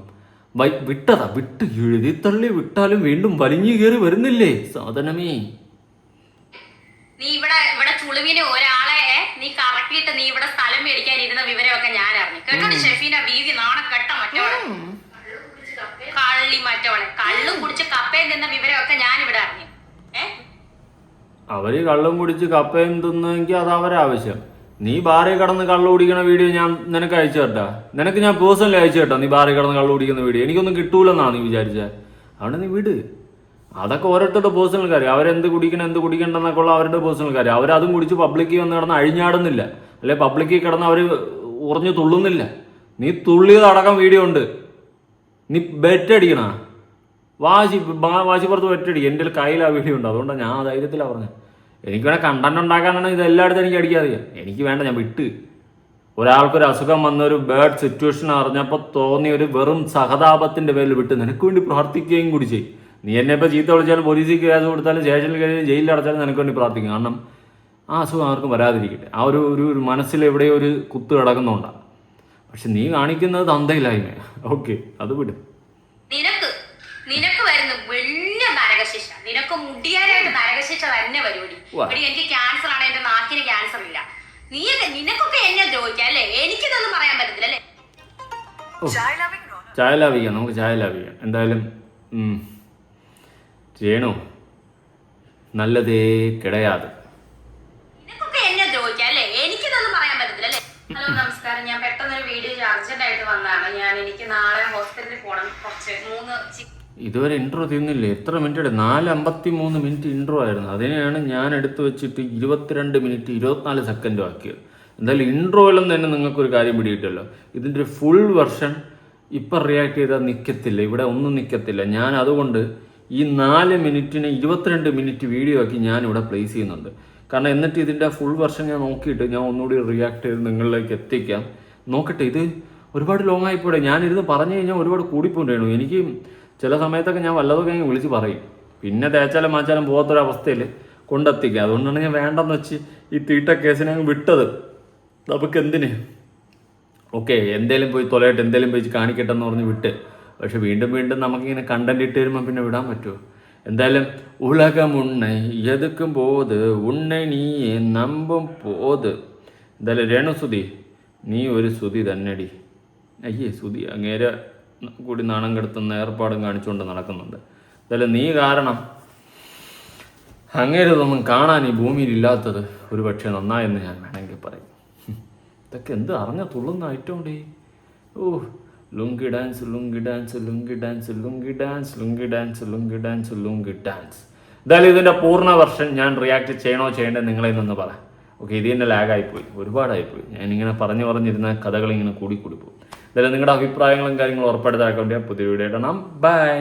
വിട്ടതാ, വിട്ട് എഴുതി തള്ളി വിട്ടാലും വീണ്ടും വലിഞ്ഞു കയറി വരുന്നില്ലേ സാധനമേ. നീ ഇവിടെ ചുളുവിന് ഒരാളെ നീ കറക്കിയിട്ട് നീ ഇവിടെ സ്ഥലം മേടിക്കാൻ ഇരുന്ന വിവരമൊക്കെ ഞാൻ അറിഞ്ഞു കേട്ടോ. ഷെഫീന വീതി നാണക്കെട്ട മറ്റോളെ, കള്ളി മറ്റോളെ, കള്ളും കുടിച്ച് കപ്പയും തിന്ന വിവരമൊക്കെ ഞാൻ ഇവിടെ അറിഞ്ഞു. അവര് കള്ളും കുടിച്ച് കപ്പയും തിന്നെങ്കിൽ അത് അവരെ ആവശ്യം. നീ ബാറിൽ കിടന്ന് കള്ളു കുടിക്കുന്ന വീഡിയോ ഞാൻ നിനക്ക് അയച്ചു കേട്ടാ. നിനക്ക് ഞാൻ പേഴ്സണലി അയച്ചു കേട്ടോ. നീ ബാറിൽ കിടന്ന് കള്ളു കുടിക്കുന്ന വീഡിയോ എനിക്കൊന്നും കിട്ടൂലെന്നാണ് നീ വിചാരിച്ചത്. അവിടെ നീ വിട്. അതൊക്കെ ഓരോരുത്തരുടെ പേഴ്സണൽ കാര്യം. അവരെന്ത് കുടിക്കണം എന്ത് കുടിക്കണ്ടെന്നൊക്കെ ഉള്ള അവരുടെ പേഴ്സണൽ കാര്യം. അവരതും കുടിച്ച് പബ്ലിക്കിൽ വന്ന് കിടന്ന് അഴിഞ്ഞാടുന്നില്ല, അല്ലെ പബ്ലിക്കിൽ കിടന്ന് അവർ ഉറഞ്ഞു തുള്ളുന്നില്ല. നീ തുള്ളിയതടക്കം വീഡിയോ ഉണ്ട്. നീ ബെറ്റടിക്കണ വാശിപ്പുറത്ത് ബെറ്റടിക്കും. എൻ്റെ കയ്യിൽ ആ വീഡിയോ ഉണ്ട്. അതുകൊണ്ടാണ് ഞാൻ ആ ധൈര്യത്തിലാണ് പറഞ്ഞത്. എനിക്ക് വേണേൽ കണ്ടന്റ് ഉണ്ടാക്കാനാണ് ഇത് എല്ലായിടത്തും എനിക്ക് അടിക്കാറില്ല. എനിക്ക് വേണ്ട, ഞാൻ വിട്ട്. ഒരാൾക്കൊരു അസുഖം വന്നൊരു ബാഡ് സിറ്റുവേഷൻ അറിഞ്ഞപ്പോൾ തോന്നിയ ഒരു വെറും സഹതാപത്തിന്റെ പേരിൽ വിട്ട് നിനക്ക് വേണ്ടി പ്രാർത്ഥിക്കുകയും കൂടി ചെയ്യും. നീ എന്നെ ഇപ്പോൾ ചീത്ത വിളിച്ചാലും പോലീസിൽ കേസ് കൊടുത്താലും സ്റ്റേഷനിൽ കഴിഞ്ഞ് ജയിലിൽ അടച്ചാലും നിനക്ക് വേണ്ടി പ്രാർത്ഥിക്കും. കാരണം ആ അസുഖം ആർക്കും വരാതിരിക്കട്ടെ. ആ ഒരു മനസ്സിൽ എവിടെയോ ഒരു കുത്ത് കിടക്കുന്നുണ്ടാണ്. പക്ഷെ നീ കാണിക്കുന്നത് തന്തയില്ലായ്മ. ഓക്കെ, അത് വിടും. നിനക്ക് വരുന്ന വലിയ നരകശിക്ഷ, നിനക്ക് മുടിയാനായിട്ട് നരകശിക്ഷ തന്നെ പരിപാടി. എനിക്ക് ക്യാൻസർ ആണ്, എന്റെ നാക്കിന് ക്യാൻസർ ഇല്ല. നിനക്കൊക്കെ എന്നെ ദ്രോഹിക്കാം അല്ലേ? എനിക്കിതൊന്നും പറയാൻ പറ്റത്തില്ല അല്ലേ? ചായ ലാഭിക്കാം, നമുക്ക് ചായ ലാഭിക്കാം. എന്തായാലും ചെയ്യണോ? നല്ലതേ കിടയാതെ. നിനക്കൊക്കെ എന്നെ ദ്രോഹിക്കാം അല്ലേ? എനിക്കിതൊന്നും പറയാൻ പറ്റത്തില്ല അല്ലേ? ഹലോ, നമസ്കാരം. ഞാൻ പെട്ടെന്നൊരു വീഡിയോ അർജന്റായിട്ട് വന്നതാണ്. എനിക്ക് നാളെ ഹോസ്പിറ്റലിൽ പോകണം. കുറച്ച് ഇതുവരെ ഇൻട്രോ തീർന്നില്ലേ? എത്ര മിനിറ്റ്? 4:53 മിനിറ്റ് ഇൻട്രോ ആയിരുന്നു. അതിനെയാണ് ഞാൻ എടുത്തു വെച്ചിട്ട് 22 മിനിറ്റ് 24 സെക്കൻഡും ആക്കിയത്. എന്തായാലും ഇൻട്രോയിലും തന്നെ നിങ്ങൾക്കൊരു കാര്യം പിടിയിട്ടല്ലോ. ഇതിൻ്റെ ഒരു ഫുൾ വെർഷൻ ഇപ്പം റിയാക്ട് ചെയ്താൽ നിൽക്കത്തില്ല, ഇവിടെ ഒന്നും നിൽക്കത്തില്ല. ഞാൻ അതുകൊണ്ട് ഈ 4 മിനിറ്റിന് 22 മിനിറ്റ് വീഡിയോ ആക്കി ഞാനിവിടെ പ്ലേസ് ചെയ്യുന്നുണ്ട്. കാരണം എന്നിട്ട് ഇതിൻ്റെ ഫുൾ വെർഷൻ ഞാൻ നോക്കിയിട്ട് ഞാൻ ഒന്നുകൂടി റിയാക്ട് ചെയ്ത് നിങ്ങളിലേക്ക് എത്തിക്കാം. നോക്കട്ടെ, ഇത് ഒരുപാട് ലോങ് ആയിപ്പോടെ. ഞാനിരുന്ന് പറഞ്ഞു കഴിഞ്ഞാൽ ഒരുപാട് കൂടിപ്പോണ്ടേണു. എനിക്ക് ചില സമയത്തൊക്കെ ഞാൻ വല്ലതൊക്കെ അങ്ങ് വിളിച്ച് പറയും, പിന്നെ തേച്ചാലും മാച്ചാലും പോകാത്തൊരവസ്ഥയിൽ കൊണ്ടെത്തിക്കുക. അതുകൊണ്ടാണ് ഞാൻ വേണ്ടെന്ന് വെച്ച് ഈ തീട്ട കേസിനെ അങ്ങ് വിട്ടത്. നമുക്ക് എന്തിന്? ഓക്കെ, എന്തേലും പോയി തൊലയിട്ട് എന്തേലും പോയി കാണിക്കട്ടെ എന്ന് പറഞ്ഞ് വിട്ട്. പക്ഷെ വീണ്ടും വീണ്ടും നമുക്കിങ്ങനെ കണ്ടന്റ് ഇട്ട് വരുമ്പോൾ പിന്നെ വിടാൻ പറ്റുമോ? എന്തായാലും ഉലകം ഉണ്ണை എതുക്കും പോത് ഉണ്ണை നീയെ നമ്പും പോത്. എന്തായാലും രേണു സുധി, നീ ഒരു സുധി തന്നെടി. അയ്യേ സുധി, അങ്ങേരെ കൂടി നാണം കെടുത്തുന്ന ഏർപ്പാടും കാണിച്ചുകൊണ്ട് നടക്കുന്നുണ്ട്. എന്തായാലും നീ കാരണം അങ്ങേരതൊന്നും കാണാൻ ഈ ഭൂമിയിൽ ഇല്ലാത്തത് ഒരു പക്ഷേ നന്നായെന്ന് ഞാൻ വേണമെങ്കിൽ പറയും. ഇതൊക്കെ എന്ത് അറിഞ്ഞ തുള്ളുന്ന ഐറ്റം ഉണ്ടേ. ഓ, Lungi Dance Lungi Dance Lungi Dance Lungi Dance Lungi Dance Lungi Dance Lungi Dance. എന്തായാലും ഇതിൻ്റെ പൂർണ്ണ വെർഷൻ ഞാൻ റിയാക്ട് ചെയ്യണോ ചെയ്യേണ്ടത് നിങ്ങളെ നിന്ന് പറ. ഓക്കെ, ഇത് തന്നെ ലാഗായിപ്പോയി, ഒരുപാടായിപ്പോയി. ഞാനിങ്ങനെ പറഞ്ഞിരുന്ന കഥകളിങ്ങനെ കൂടി പോകും. എന്തായാലും നിങ്ങളുടെ അഭിപ്രായങ്ങളും കാര്യങ്ങളും ഉറപ്പെടുത്താൻ വേണ്ടി പുതിയ വീഡിയോ ഇടണം. ബൈ.